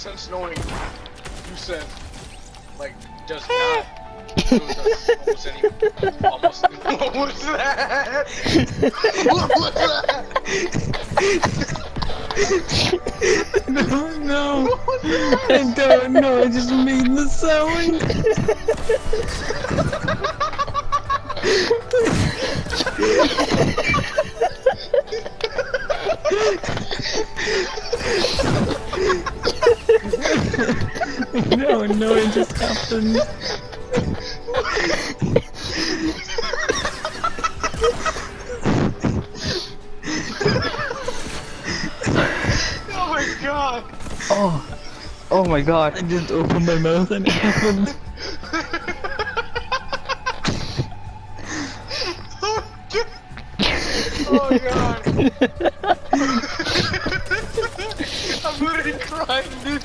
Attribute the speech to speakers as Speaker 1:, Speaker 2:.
Speaker 1: sense knowing you said, like, does not. So it does almost any. What was that? What was that?
Speaker 2: I don't know.
Speaker 1: What was that?
Speaker 2: I don't know. I just made the sound. No, no, it just happened.
Speaker 1: Oh my god!
Speaker 3: Oh my god.
Speaker 2: I just opened my mouth and it happened.
Speaker 1: Oh god! I'm literally crying, dude.